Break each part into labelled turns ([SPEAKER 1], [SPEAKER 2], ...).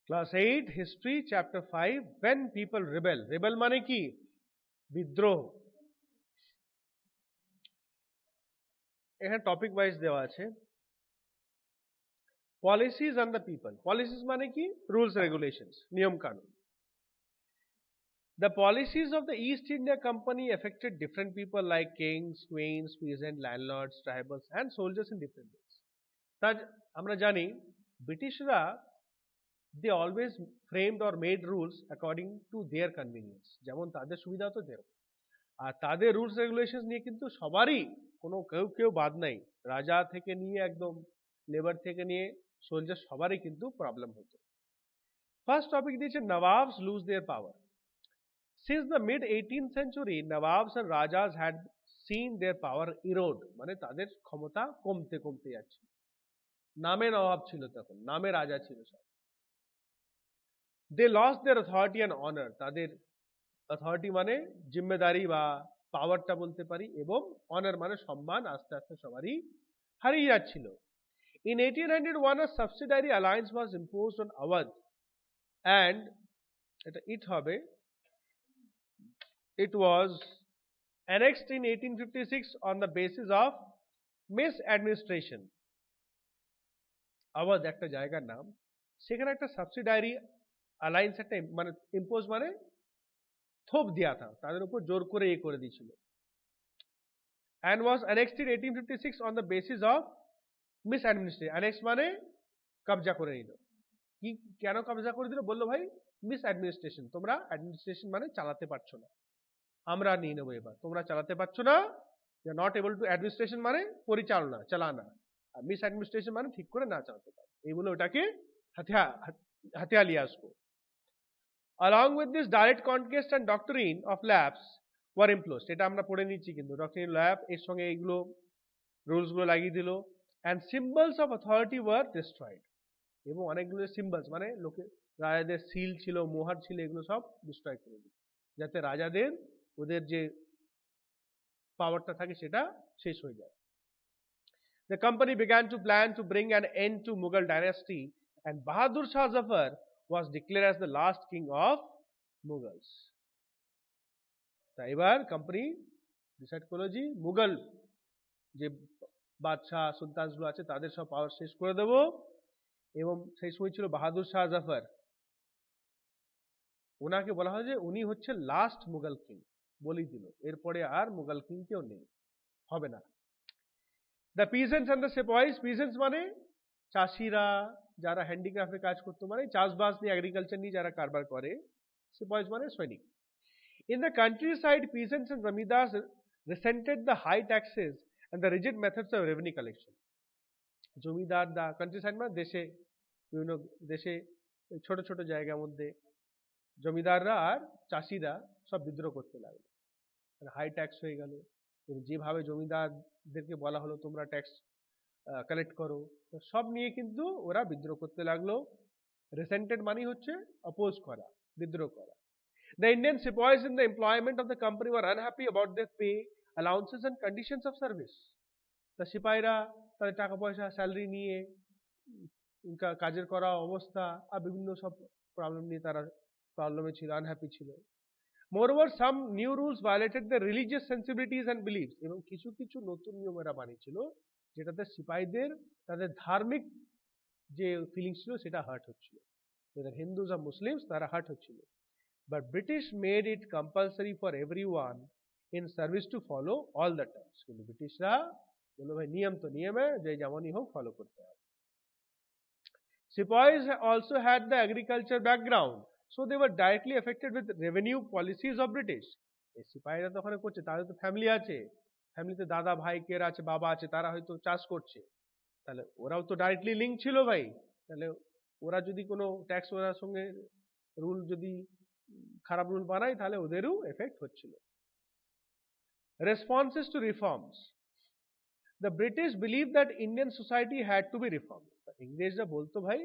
[SPEAKER 1] Class 8 history chapter 5 when people rebel. Rebel মানে কি? বিদ্রোহ। এখানে টপিক ওয়াইজ দেওয়া আছে। Policies on the people. Policies মানে কি? রুলস রেগুলেশনস, নিয়ম কানুন। The policies of the East India Company affected different people like kings, queens, peasants, landlords, tribals and soldiers in different ways. তা আমরা জানি ব্রিটিশরা they always framed or made rules according to their convenience, যেমন তাদের সুবিধা হতো যেরকম। আর তাদের রুলস রেগুলেশন নিয়ে কিন্তু সবারই কোনো কেউ বাদ নাই, রাজা থেকে নিয়ে একদম লেবার থেকে নিয়ে সোলজার সবারই কিন্তু প্রবলেম হতো। ফার্স্ট টপিক দিয়েছে nawabs lose their power. Since the mid 18th century, Nawabs and Rajas had seen their power erode, মানে তাদের ক্ষমতা কমতে কমতে যাচ্ছে। নামে নবাব ছিল তখন, নামে রাজা ছিল সব। They lost their authority and honor, তাদের অথরিটি মানে জিম্মেদারি বা পাওয়ারটা বলতে পারি, এবং অনার মানে সম্মান আস্তে আস্তে সবারই হারিয়ে যাচ্ছিল। In 1801, a subsidiary alliance was imposed on Awadh and it হবে it was annexed in 1856 on the basis of misadministration. Awadh একটা জায়গার নাম, সেখানে একটা সাবসিডারি অ্যালায়েন্স একটা মানে ইম্পোজ মানে থোপ দেয়া থা, তাদের উপর জোর করে করে দিয়েছিল। and was annexed in 1856 on the basis of misadministration. annex মানে কবজা করে নিল। কি কেন কবজা করে দিল? বললো ভাই মিস অ্যাডমিনিস্ট্রেশন, তোমরা অ্যাডমিনিস্ট্রেশন মানে চালাতে পারছো না, আমরা নিয়ে নেবো এবার, তোমরা চালাতে পারছো না, নট এবল টু অ্যাডমিনিস্ট্রেশন মানে পরিচালনা চালানা, আর মিস অ্যাডমিনিস্ট্রেশন মানে ঠিক করে না চালাতে পারে, এই বলে ওটাকে হাতিয়া লিয়ে আসবো। along with this direct conquest and doctrine of lapse were imposed, এটা আমরা পড়ে নিচ্ছি কিন্তু doctrine lapse এর সঙ্গে এইগুলো রুলস গুলো লাগিয়ে দিল। and symbols of authority were destroyed, এবং অনেকগুলো সিম্বলস মানে লোকে রাজাদের সিল ছিল, মোহর ছিল, এগুলো সব ডিস্ট্রয় করে দিল, যাতে রাজাদের ওদের যে পাওয়ারটা থাকে সেটা শেষ হয়ে যায়। The company began to plan to bring an end to Mughal dynasty and Bahadur Shah Zafar was declared as the last king of Mughals. তাই এবার কোম্পানি ডিসাইড করলো যে মুঘল যে বাদশাহ সুলতানগুলো আছে তাদের সব পাওয়ার শেষ করে দেব, এবং সেই সময় ছিল বাহাদুর শাহ জাফর, ওনাকে বলা হয় যে উনি হচ্ছে লাস্ট মুঘল কিং, বলেই দিল এরপরে আর মুঘল কিং কেউ নেই, হবে না। The peasants and the sepoys, peasants মানে চাষিরা, যারা হ্যান্ডিক্রাফটে কাজ করতো, মানে চাষবাস নিয়ে এগ্রিকালচার নিয়ে যারা কারবার করে, সেপয়েস মানে সৈনিক। In the countryside, peasants and zamindars resented the high taxes and the rigid methods of revenue collection. Zamindar the countryside মানে দেশে, বিভিন্ন দেশে ছোট ছোট জায়গার মধ্যে জমিদাররা আর চাষিরা সব বিদ্রোহ করতে লাগলো, হাই ট্যাক্স হয়ে গেল, যেভাবে জমিদারদেরকে বলা হলো তোমরা ট্যাক্স কালেক্ট করো, সব নিয়ে কিন্তু ওরা বিদ্রোহ করতে লাগলো। রেসেন্টেড মানে হচ্ছে অপোজ করা, বিদ্রোহ করা। The Indian sepoys in the employment of the company were unhappy about their pay, allowances and conditions of service. তা সিপাহীরা তাদের টাকা পয়সা স্যালারি নিয়ে কাজের করা অবস্থা আর বিভিন্ন সব প্রবলেম নিয়ে তারা প্রবলেমে ছিল, আনহ্যাপি ছিল। Moreover, some new rules violated their religious sensibilities and beliefs, এবং কিছু কিছু নতুন নিয়ম এরা বানিয়েছিল যেটাতে সিপাহীদের তাদের ধার্মিক যে ফিলিংস ছিল সেটা হার্ট হচ্ছিল, হিন্দুস আর মুসলিমস তারা হার্ট হচ্ছিল। But British made it compulsory for everyone in service to follow all the terms. কিন্তু ব্রিটিশরা বললো ভাই নিয়ম তো নিয়মে, যে যেমনই হোক ফলো করতে হবে। Sepoys also had the agriculture background, so they were directly affected with revenue policies of British. এই সিপাহীরা তো ওখানে করছে, তাদের তো ফ্যামিলি আছে, ফ্যামিলিতে দাদা ভাই কেরা আছে, বাবা আছে, তারা হয়তো চাষ করছে, তাহলে ওরাও তো ডাইরেক্টলি লিঙ্ক ছিল ভাই, তাহলে ওরা যদি কোনো ট্যাক্স ওরার সঙ্গে রুল যদি খারাপ রুল বানায় তাহলে ওদেরও এফেক্ট হচ্ছিল। Responses to reforms, the British believe that Indian society had to be reform. ইংরেজরা বলতো ভাই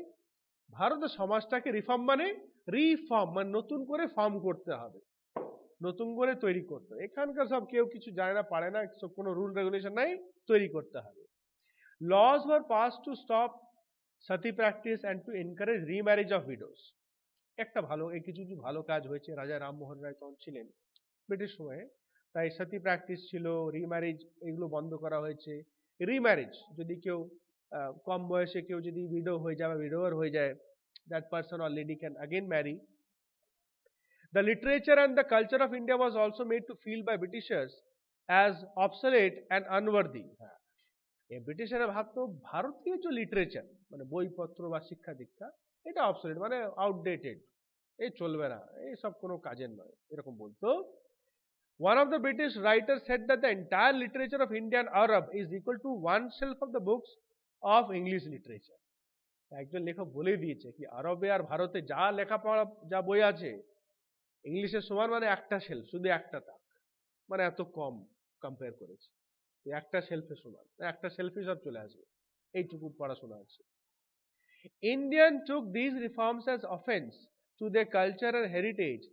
[SPEAKER 1] ভারতের সমাজটাকে রিফর্ম মানে রিফর্ম মানে নতুন করে ফর্ম করতে হবে, নতুন করে তৈরি করতে হবে, এখানকার সব কেউ কিছু জানে না পারে না, কোনো রুল রেগুলেশন নাই, তৈরি করতে হবে। Laws were pass to stop sati practice and to encourage remarriage of widows. একটা ভালো এই কিছু কিছু ভালো কাজ হয়েছে রাজা রামমোহন রায় তখন ছিলেন ব্রিটিশ সময়ে, তাই সতী প্র্যাকটিস ছিল, রিম্যারেজ এগুলো বন্ধ করা হয়েছে। রিম্যারেজ যদি কেউ কম বয়সে কেউ যদি উইডো হয়ে যায় বা উইডোয়ার হয়ে যায়, that person or lady can again marry. The literature and the culture of India was also made to feel by Britishers as obsolete and unworthy. এই ব্রিটিশরা ভাবতো ভারতীয় যে লিটারেচার মানে বইপত্র বা শিক্ষা দীক্ষা এটা অবসোলিট মানে আউটডেটেড, এই চলবে না, এই সব কোনো কাজের নয়, এরকম বলতো। One of the British writers said that the entire literature of India and Arab is equal to one shelf of the books of English literature. একজন লেখক বলেই দিয়েছে কি আরবে আর ভারতে যা লেখাপড়া যা বই আছে ইংলিশের সমান মানে একটা শেলফ, শুধু একটা তাক, মানে এত কম কম্পেয়ার করেছে, একটা শেলফে সমান, একটা শেলফে সব চলে আসবে, এইটুকু পড়াশোনা আছে। Indian took these reforms as offense to their culture and heritage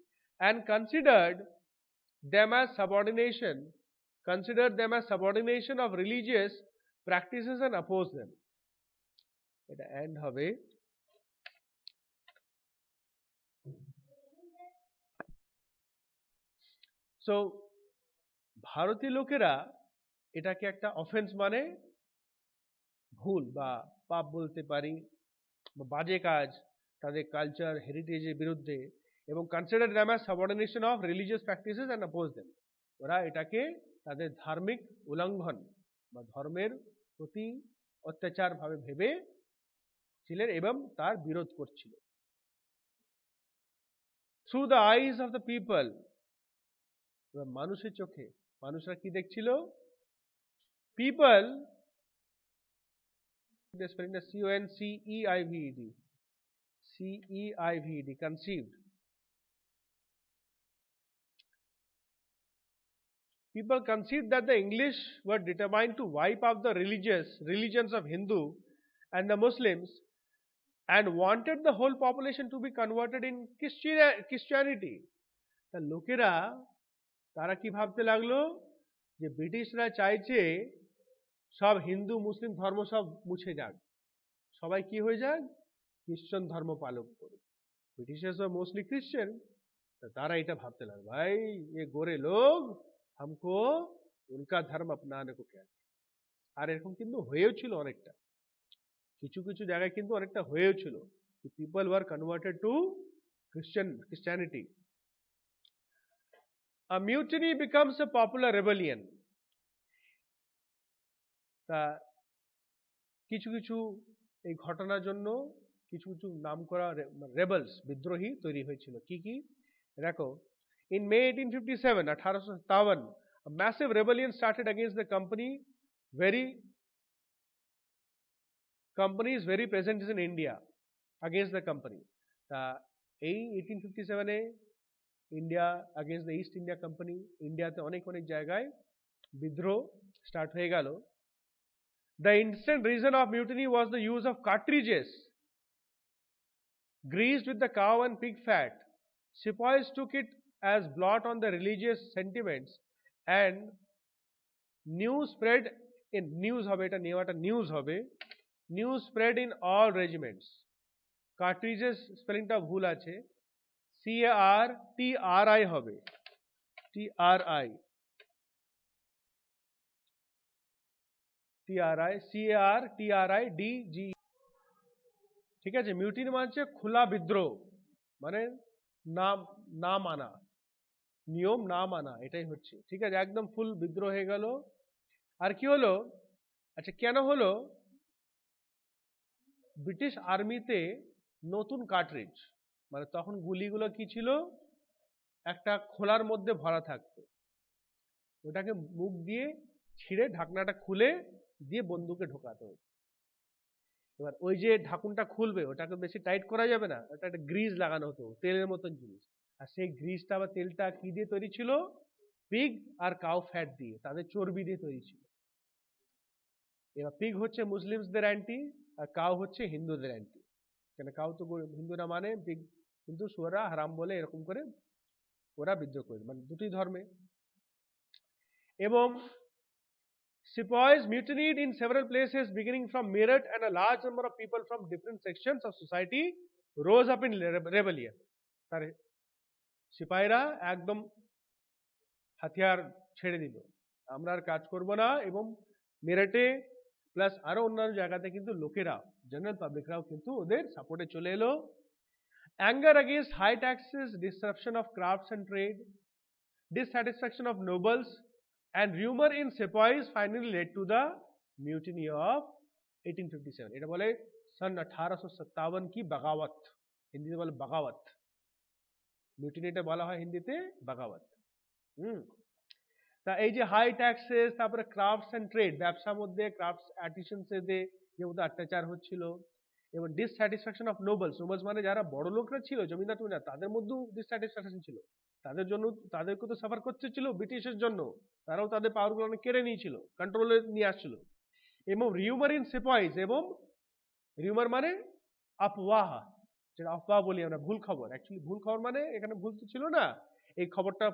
[SPEAKER 1] and considered them as subordination of religious practices and opposed them. এটা এন্ড হবে। সো ভারতীয় লোকেরা এটাকে একটা অফেন্স মানে ভুল বা পাপ বলতে পারি, বাজে কাজ তাদের কালচার হেরিটেজের বিরুদ্ধে, এবং consider them as subordination of religious practices and oppose them, ওরা এটাকে তাদের ধার্মিক উল্লঙ্ঘন বা ধর্মের প্রতি অত্যাচার ভাবে ভেবে ছিলেন এবং তার বিরোধ করছিল। Through the eyes of the people, মানুষের চোখে মানুষরা কি দেখছিল? People CONCEIVED conceived. People conceived that the English were determined to wipe out the religions of Hindu and the Muslims and wanted the whole population to be converted in Christianity. তা লোকেরা তারা কি ভাবতে লাগলো যে ব্রিটিশরা চাইছে সব হিন্দু মুসলিম ধর্ম সব মুছে যাক, সবাই কি হয়ে যাক খ্রিস্টান ধর্ম পালন করুক। ব্রিটিশার্স আর মোস্টলি ক্রিশ্চিয়ান, তারা এটা ভাবতে লাগলো ভাই ये गोरे लोग हमको उनका धर्म अपनाने को कहते। আর এরকম কিন্তু হয়েও ছিল অনেকটা, কিছু কিছু জায়গায় কিন্তু অনেকটা হয়েও ছিল, people were converted to Christianity. A mutiny becomes a popular rebellion. তা কিছু কিছু এই ঘটনার জন্য কিছু কিছু নামকরা রেবেলস বিদ্রোহী তৈরি হয়েছিল। কি কি দেখো, in May 1857 1857 a massive rebellion started against the companies very present in India against the company. তা এই 1857 এ India against the East India Company, ইন্ডিয়াতে অনেক অনেক জায়গায় বিদ্রোহ স্টার্ট হয়ে গেল। The instant reason of mutiny was the use of cartridges greased with the cow and pig fat. Sepoys took it as blot on the religious sentiments and news spread spread in all regiments. Cartridges spelling টা ভুল আছে, CARTRI হবে, TRI CARTRIDG, ঠিক আছে। Mutiny মানে হচ্ছে খোলা বিদ্রোহ, মানে না মানা, নিয়ম না মানা, এটাই হচ্ছে, ঠিক আছে, একদম ফুল বিদ্রোহ হয়ে গেল। আর কি হলো, আচ্ছা কেন হলো, ব্রিটিশ আর্মিতে নতুন কার্ট্রিজ, মানে তখন গুলিগুলো কি ছিল একটা খোলার মধ্যে ভরা থাকতো, ওটাকে মুখ দিয়ে ছিঁড়ে ঢাকনাটা খুলে দিয়ে বন্দুকে ঢোকাতে হতো। এবার ওই যে ঢাকুনটা খুলবে ওটাকে বেশি টাইট করা যাবে না, ওটা একটা গ্রিজ লাগানো হতো, তেলের মতন জিনিস, আর সেই গ্রিজটা বা তেলটা কি দিয়ে তৈরি ছিল, পিগ আর কাউ ফ্যাট দিয়ে, তাদের চর্বি দিয়ে তৈরি ছিল। এবার পিগ হচ্ছে মুসলিমসদের অ্যান্টি আর কাউ হচ্ছে হিন্দুদের অ্যান্টি, কেন কাউ তো হিন্দুরা মানে, পিগ কিন্তু সুরা হারাম বলে, এরকম করে ওরা বিদ্রোহ করে, মানে দুটি ধর্মে। এবং Sepoys mutinied in several places beginning from Meerut, and a large number of people from different sections of society rose up in rebellion. তার সিপাহীরা একদম হাতিয়ার ছেড়ে দিল, আমরা আর কাজ করব না, এবং মেরঠে প্লাস আরো অন্যান্য জায়গাতে কিন্তু লোকেরা, জেনারেল পাবলিকরাও কিন্তু ওদের সাপোর্টে চলে এলো। Anger against high taxes, disruption of crafts and trade, dissatisfaction of nobles, and rumor in sepoys finally led to the mutiny of 1857. এটা বলে सन 1857 की बगावत, হিন্দিতে বলে বাগাওয়াত, মিউটিনিটা বলা হয় হিন্দিতে বাগাওয়াত। তা এই যে হাই ট্যাক্সেস, তারপরে ক্রাফটস এন্ড ট্রেড, ব্যবসার মধ্যে ক্রাফটস আর্টিসানসদের যে মধ্যে অত্যাচার হচ্ছিল, এবং ডিসস্যাটিসফ্যাকশন অফ নোবেলস, নোবেলস মানে যারা বড় লোকরা ছিল, জমিদার টমিদার, তাদের মধ্যেও ডিসস্যাটিসফ্যাকশন ছিল, তাদের জন্য তাদেরকে তো সাফার করতে ছিল ব্রিটিশের জন্য, তারাও তাদের পাওয়ারগুলো অনেক কেড়ে নিয়েছিল, কন্ট্রোলে নিয়ে আসছিল। এবং রিউমার ইন সিপাহীস, এবং রিউমার মানে আফওয়াহ, যেটা আফওয়াহ বলি আমরা, ভুল খবর, অ্যাকচুয়ালি ভুল খবর মানে এখানে ভুল তো ছিল না, এই খবরটা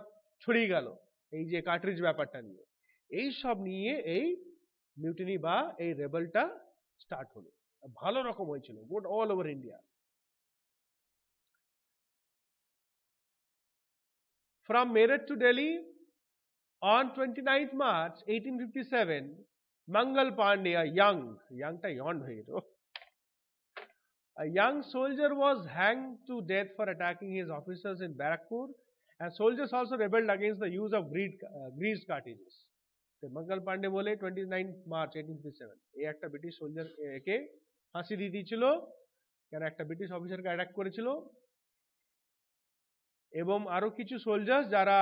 [SPEAKER 1] ছড়িয়ে গেল এই যে কার্ট্রিজ ব্যাপারটা নিয়ে, এই সব নিয়ে এই মিউটিনি বা এই রেবেলটা স্টার্ট হলো, ভালো রকম হয়েছিল, good all over India. From Meerut to Delhi on 29th March 1857, Mangal Pandey, a youngটা yawned হয়ে গেল, a young soldier was hanged to death for attacking his officers in Barakpur, and soldiers also rebelled against the use of greased cartridges. মঙ্গল পান্ডে বলে 29 March 1857 এই একটা British soldier কে ফাঁসি দিয়ে দিয়েছিল, কেন একটা ব্রিটিশ অফিসারকে অ্যাটাক করেছিল, এবং আরো কিছু সোলজার যারা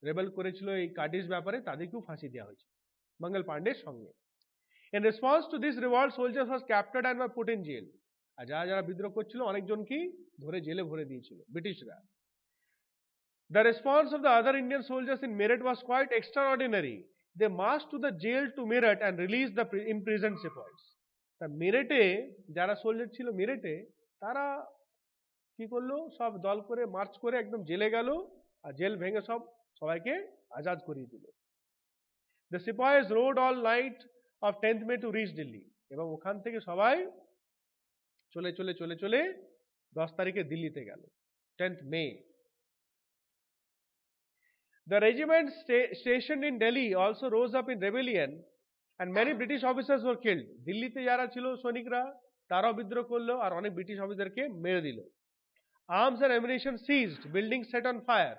[SPEAKER 1] রেবেল করেছিল এই কার্টিজ ব্যাপারে তাদেরকেও ফাঁসি দেওয়া হয়েছিল মঙ্গল পান্ডের সঙ্গে। In response to this revolt, soldiers was captured and were put in jail. আর যারা যারা বিদ্রোহ করছিল অনেকজনকেই ধরে জেলে ভরে দিয়েছিল ব্রিটিশরা। The response of the other Indian soldiers in Meerut was quite extraordinary. They marched to the jail to Meerut and released the imprisoned sepoys. তা মেরঠে যারা সোলজার ছিল মেরঠে, তারা কি করলো, সব দল করে মার্চ করে একদম জেলে গেল, আর জেল ভেঙে সবাইকে আজাদ করিয়ে দিল। The sepoys rode all night of 10th May to reach Delhi, এবং ওখান থেকে সবাই চলে চলে চলে চলে 10 তারিখে দিল্লিতে গেল, 10th May। The regiment stationed in Delhi also rose up in rebellion, and many British officers were killed. দিল্লিতে যারা ছিল সৈনিকরা তারাও বিদ্রোহ করলো, আর অনেক ব্রিটিশ অফিসারকে মেরে দিল। Arms and ammunition seized, buildings set on fire,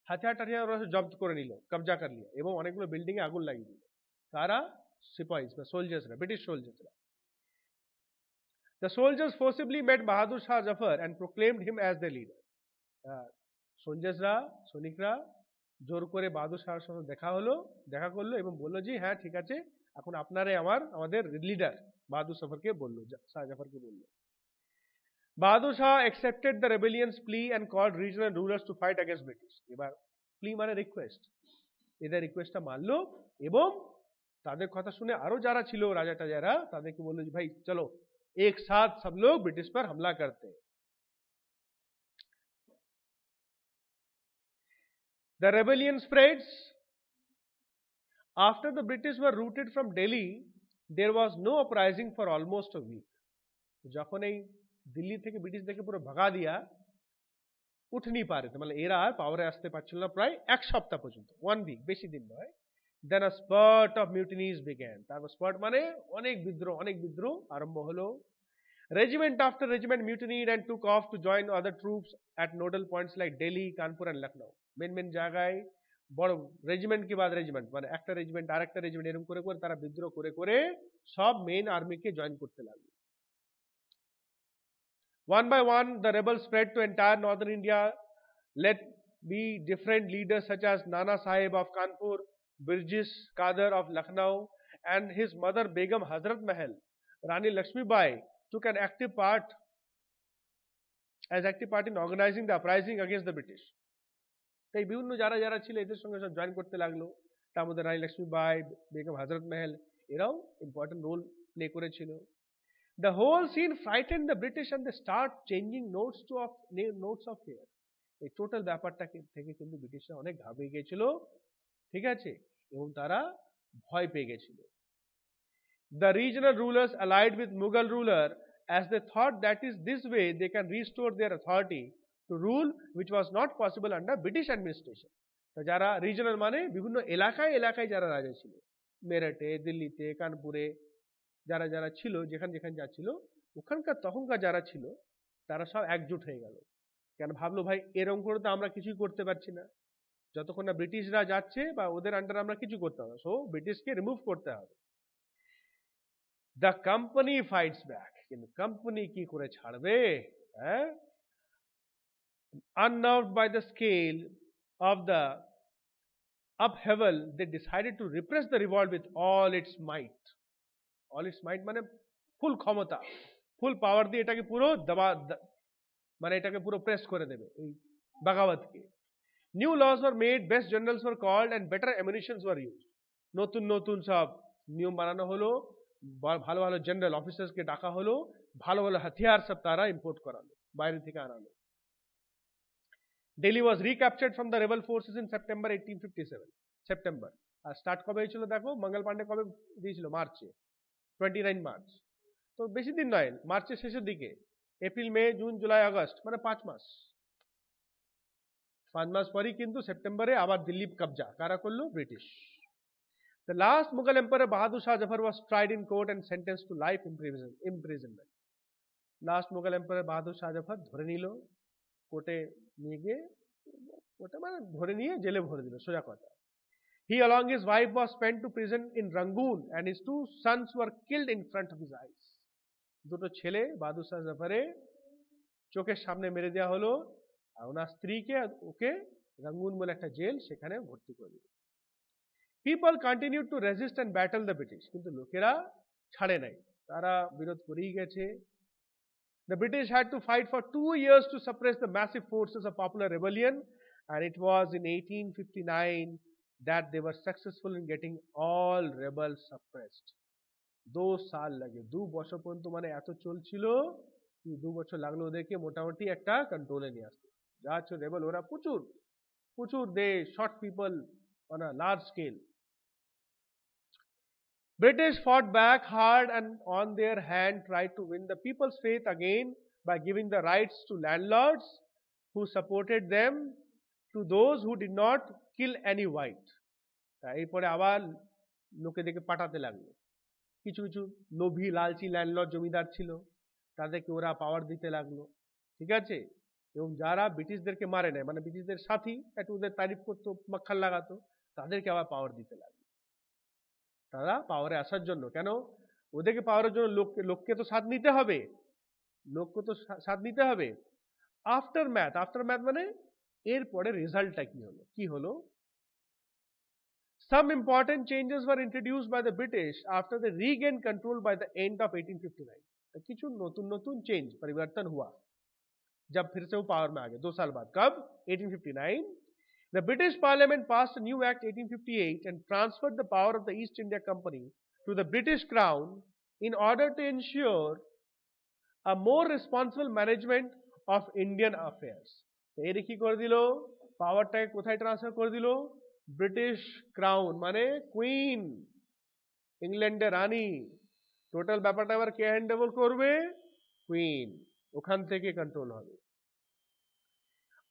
[SPEAKER 1] হাতিয়ার টাতিয়ার জব্দ করে নিল, কবজা করে নিল, এবং অনেকগুলো বিল্ডিং এ আগুন লাগিয়ে দিল। তারা সিপাহীস বা সোলজার্সরা, British সোলজার্সরা। The soldiers forcibly met Bahadur Shah Zafar and proclaimed him as their leader. সোলজার্সরা, সৈনিকরা জোর করে বাহাদুর শাহর সঙ্গে দেখা করলো এবং বললো যে হ্যাঁ ঠিক আছে, এখন আপনারাই আমাদের লিডার। বাহাদুর শাহকে বললো, শাহ জাফরকে বললো। Bahadur Shah accepted the rebellion's plea and called regional rulers to fight against British. এবার প্লি মানে রিকোয়েস্ট, এদের রিকোয়েস্টটা মানলো, এবং তাদের কথা শুনে আরো যারা ছিল রাজাটা যারা, তাদেরকে বললো যে ভাই চলো এক সাথ সব লোক ব্রিটিশ पर हमला करते हैं। The rebellion spreads. After the British were routed from Delhi, there was no uprising for almost a week. যখন এই দিল্লি থেকে ব্রিটিশদেরকে পুরো ভাগা দিয়া উঠনি পারে, মানে এরা আর পাওয়ারে আসতে পারছিল না প্রায় এক সপ্তাহ পর্যন্ত, 1 week, বেশি দিন নয়। Then a spurt of mutinies began. তারপর স্পার্ট মানে অনেক বিদ্রোহ আরম্ভ হলো। Regiment after regiment mutinied and took off to join other troops at nodal points like Delhi, Kanpur and Lucknow. Main জায়গায় বড় রেজিমেন্ট কি বাদ রেজিমেন্ট, মানে একটা রেজিমেন্ট আর একটা রেজিমেন্ট এরকম করে করে তারা বিদ্রোহ করে করে সব মেইন আর্মিকে জয়েন করতে লাগলো। One by one the rebels spread to entire northern India, led by different leaders such as Nana Sahib of Kanpur, Birjis Kader of Lucknow, and his mother Begum Hazrat Mahal. Rani Lakshmi Bai took an active part in organizing the uprising against the British. তাই বিভিন্ন যারা যারা ছিল এদের সঙ্গে সব join করতে লাগলো, তার মধ্যে রানী লক্ষ্মী বাই, বেগম হযরত মহল, এরাও ইম্পর্টেন্ট রোল প্লে করেছিল। The whole scene frightened the British and they start changing notes of fear. এই টোটাল ব্যাপারটা থেকে কিন্তু ব্রিটিশরা অনেক ঘাবড়ে গিয়েছিল, ঠিক আছে, এবং তারা ভয় পেয়ে গেছিল। The regional rulers allied with Mughal ruler as they thought that is this way they can restore their authority to rule which was not possible under British administration. তো যারা রিজনাল মানে বিভিন্ন এলাকায় এলাকায় যারা রাজা ছিল, মেরঠে, দিল্লিতে, কানপুরে যারা যারা ছিল, যেখানে যেখানে যা ছিল, ওখানকার তখনকার যারা ছিল তারা সব একজোট হয়ে গেল। কেন ভাবলো ভাই এরকম করে তো আমরা কিছুই করতে পারছি না, যতক্ষণ না ব্রিটিশরা যাচ্ছে বা ওদের আন্ডারে আমরা কিছু করতে হবে, সো ব্রিটিশকে রিমুভ করতে হবে। দ্য কোম্পানি ফাইটস ব্যাক, কিন্তু কোম্পানি কি করে ছাড়বে? হ্যাঁ, unnerved by the scale of the upheaval they decided to repress the revolt with all its might. All its might মানে ফুল ক্ষমতা, ফুল পাওয়ার দিয়ে এটাকে পুরো মানে এটাকে পুরো প্রেস করে দেবে এই বাগাবতকে। New laws were made, best generals were called and better ammunitions were used. নতুন নতুন সব নিয়ম বানানো হলো, ভালো ভালো জেনারেল অফিসার্সকে ডাকা হলো, ভালো ভালো হাতিয়ার সব তারা ইম্পোর্ট করালো, বাইরে থেকে আনালো। Delhi was recaptured from the rebel forces in September 1857. September. আর স্টার্ট কবে হয়েছিল দেখো, মঙ্গল পান্ডে কবে দিয়েছিল? মার্চে, 29 মার্চ। তো বেশি দিন নয়, মার্চের শেষের দিকে, এপ্রিল, মে, জুন, জুলাই, আগস্ট, মানে 5 মাস। 5 মাস পরই কিন্তু সেপ্টেম্বরে আবার দিল্লি কবজা কারা করলো? British. The last Mughal emperor Bahadur Shah Zafar was tried in court and sentenced to life imprisonment. Last Mughal emperor Bahadur Shah Zafar ধরে নিল, কোর্টে নিয়ে গিয়ে, কোর্টে মানে ধরে নিয়ে জেলে ভরে দিল, সোজা কথা। He along his wife was sent to prison in Rangoon and his 2 sons were killed in front of his eyes. দুটো ছেলে বাহাদুর শাহ জাফারে চোখের সামনে মেরে দেওয়া হলো, আর ওনার স্ত্রীকে ওকে রঙ্গুন বলে একটা জেল, সেখানে ভর্তি করে দিল। People continued to resist and battle the British, কিন্তু লোকেরা ছাড়ে নাই, তারা বিরোধ করেই গেছে। The British had to fight for 2 years to suppress the massive forces of popular rebellion, and it was in 1859 that they were successful in getting all rebels suppressed. 2 সাল লাগে, 2 বছর পর্যন্ত, মানে এত চলছিল, 2 বছর লাগলো ওদেরকে মোটামুটি একটা কন্ট্রোলে নিয়ে আসতে। যা হচ্ছে রেবেল, ওরা প্রচুর প্রচুর, they shot people on a large scale. British fought back hard and on their hand tried to win the people's faith again by giving the rights to landlords who supported them to those who did not kill any white. এরপরে আবার লোকেদেরকে পাঠাতে লাগলো, কিছু কিছু লোভী লালচি landlord জমিদার ছিল, তাদেরকে ওরা পাওয়ার দিতে লাগলো, ঠিক আছে। এবং যারা ব্রিটিশদেরকে মারে নেয়, মানে ব্রিটিশদের সাথী, একটু ওদের তারিফ করতো, মাখান লাগাতো, তাদেরকে আবার পাওয়ার দিতে লাগলো। তারা পাওয়ারে আসার জন্য, কেন ওদেরকে পাওয়ারের জন্য লোককে তো সাথ নিতে হবে, লোককে তো সাথ নিতে হবে। আফটার ম্যাথ মানে এরপরে রেজাল্টটা কি হলো? Some important changes were introduced by the British after they regained control by the end of 1859. কিছু নতুন নতুন চেঞ্জ পরিবর্তন हुआ जब फिर से वो पावर में आ गए 2 साल बाद। कब? 1859। The British Parliament passed a new Act 1858 and transferred the power of the East India Company to the British Crown in order to ensure a more responsible management of Indian affairs. এর কি করে দিল? পাওয়ারটাকে কোথায় transfer করে দিল? British crown, মানে queen, ইংল্যান্ডের রানী। Total ব্যাপারটা আবার কে হ্যান্ডওভার করবে? কুইন। ওখান থেকে কন্ট্রোল হবে।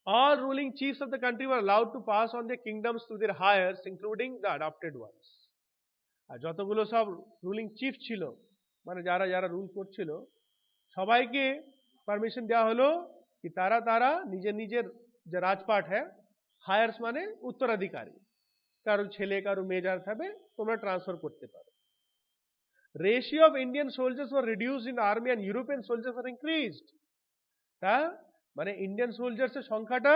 [SPEAKER 1] All ruling chiefs of the country were allowed to pass on their kingdoms to their heirs, including the adopted ones. আর যতগুলো সব রুলিং চিফ ছিল, মানে যারা যারা রুল করছিল, সবাইকে পারমিশন দেওয়া হলো কি তারা নিজের নিজের যে রাজপাট হ্যাঁ, হায়ার্স মানে উত্তরাধিকারী, কারো ছেলে কারো মেয়ে যারা থাকবে তোমরা ট্রান্সফার করতে পারো। Ratio of Indian soldiers were reduced in army and European soldiers were increased. তা মানে ইন্ডিয়ান সোলজার্সের সংখ্যাটা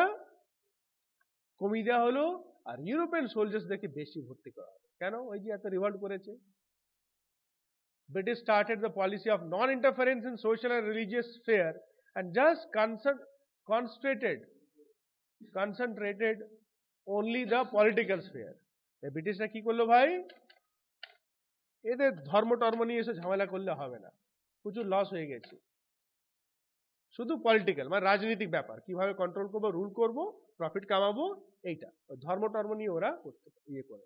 [SPEAKER 1] কমিয়ে দেওয়া হলো, আর ইউরোপিয়ান সোলজার্সদেরকে বেশি ভর্তি করা হলো। কেন? ওই যে এত রিভল্ট করেছে। British started the policy of non-interference in social and religious sphere and just concentrated only the political sphere. ব্রিটিশরা কি করলো ভাই? এদের ধর্ম টর্ম নিয়ে এসে ঝামেলা করলে হবে না, প্রচুর লস হয়ে গেছে। শুধু পলিটিক্যাল মানে রাজনৈতিক ব্যাপার, কিভাবে কন্ট্রোল করবো, রুল করবো, প্রফিট কামাবো, এইটা ধর্ম টর্ম নিয়ে ওরা করতে করে।